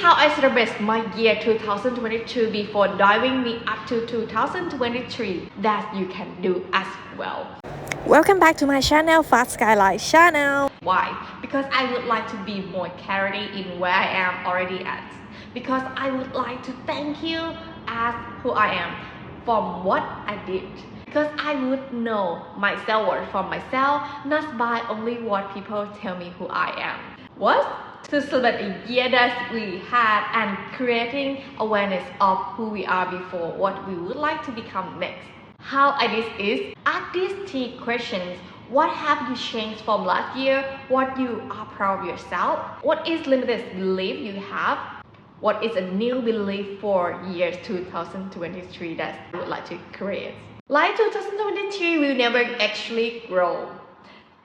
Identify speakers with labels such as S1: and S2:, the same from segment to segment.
S1: how I celebrate my year 2022 before diving me up to 2023 that you can do as well.
S2: Welcome back to my channel, Fast Skylight Channel.
S1: Why? Because I would like to be more clarity in where I am already at. Because I would like to thank you as who I am from what I did. Because I would know my self-worth from myself, not by only what people tell me who I am. What? To celebrate a year that we had and creating awareness of who we are before what we would like to become next. How I did is ask these 3 questions. What have you changed from last year? What you are proud of yourself? What is limited belief you have? What is a new belief for year 2023 that I would like to create? Like 2023 will never actually grow.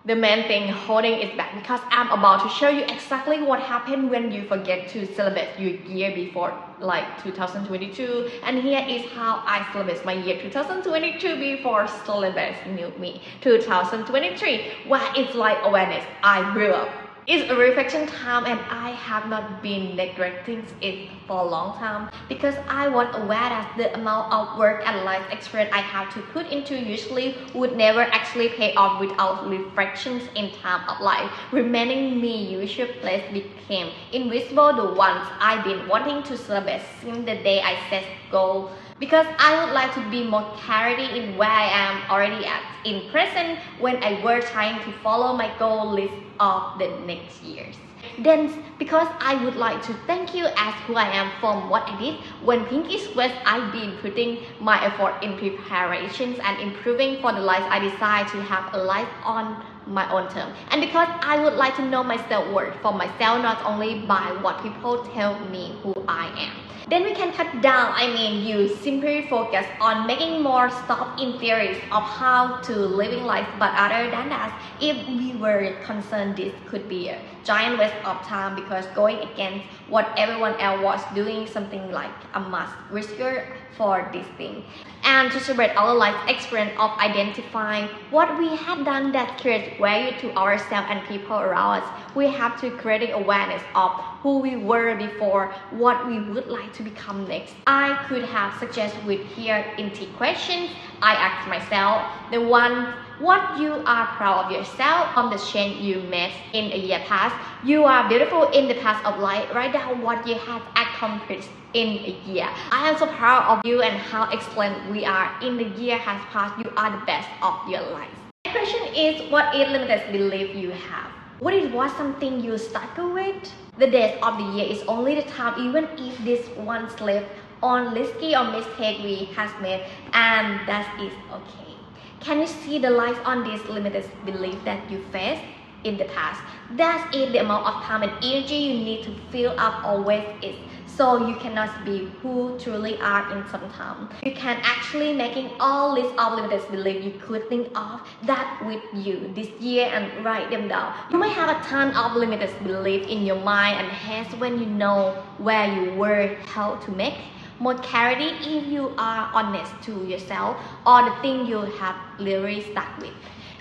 S1: The main thing holding it back because I'm about to show you exactly what happened when you forget to celebrate your year before like 2022, and here is how I celebrate my year 2022 before celebrating new me 2023, where it's like awareness I grew up. It's a reflection time and I have not been neglecting it for a long time because I was aware that the amount of work and life experience I have to put into usually would never actually pay off without reflections in time of life. Remaining me usual place became invisible, the ones I've been wanting to celebrate since the day I set goal. Because I would like to be more clarity in where I am already at in present when I were trying to follow my goal list of the next years. Then because I would like to thank you as who I am from what I did when Pinkish West I've been putting my effort in preparations and improving for the life I desire to have a life on my own term. And because I would like to know my self-worth for myself not only by what people tell me who I am. Then we can cut down, you simply focus on making more stop in theories of how to living life, but other than that, if we were concerned this could be a giant waste of time because going against what everyone else was doing something like a must risker for this thing. And to celebrate our life experience of identifying what we had done that creates value to ourselves and people around us, we have to create awareness of who we were before, what we would like to become next. I could have suggested with here in 3 questions. I asked myself, the one, what you are proud of yourself from the change you made in a year past. You are beautiful in the past of life. Write down what you have accomplished in a year. I am so proud of you and how excellent we are in the year has passed. You are the best of your life. The question is, what is limited belief you have? What is something you struggle with? The days of the year is only the time, even if this one slip on risky or mistake we has made, and that is okay. Can you see the light on this limited belief that you faced in the past? That is the amount of time and energy you need to fill up always is. So you cannot be who truly are in some time. You can actually making all list of limited beliefs you could think of that with you this year and write them down. You might have a ton of limited belief in your mind and head when you know where you were, how to make more clarity if you are honest to yourself or the thing you have really stuck with.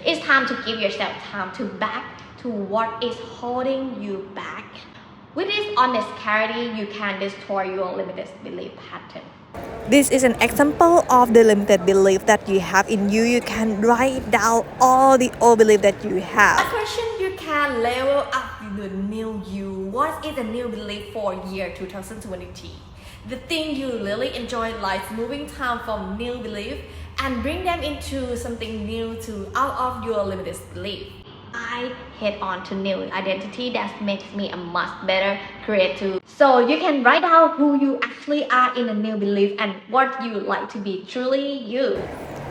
S1: It's time to give yourself time to back to what is holding you back. With this honest clarity, you can destroy your limited belief pattern.
S2: This is an example of the limited belief that you have in you. You can write down all the old belief that you have.
S1: A question you can level up the new you. What is the new belief for year 2023? The thing you really enjoy life moving time from new belief and bring them into something new to out of your limited belief. I head on to new identity that makes me a much better creator. So you can write down who you actually are in a new belief and what you like to be truly you.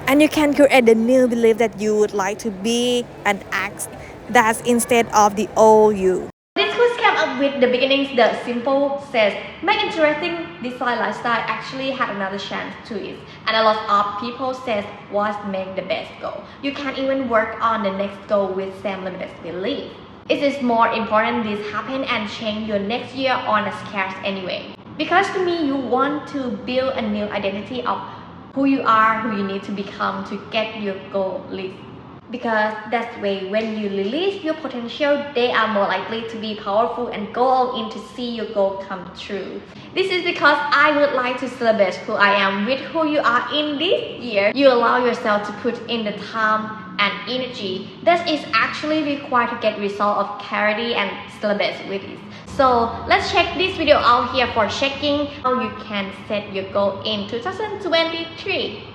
S2: And you can create the new belief that you would like to be and act that's instead of the old you.
S1: This course came up with the beginnings. The simple says, make interesting design lifestyle actually had another chance to it. And a lot of people says, what make the best goal? You can even work on the next goal with same limited belief. It is more important this happen and change your next year on a scarce anyway. Because to me, you want to build a new identity of who you are, who you need to become to get your goal list. because that's way when you release your potential, they are more likely to be powerful and go all in to see your goal come true. This is because I would like to celebrate who I am with who you are in this year. You allow yourself to put in the time and energy that is actually required to get result of clarity and celebrate with it. So let's check this video out here for checking how you can set your goal in 2023.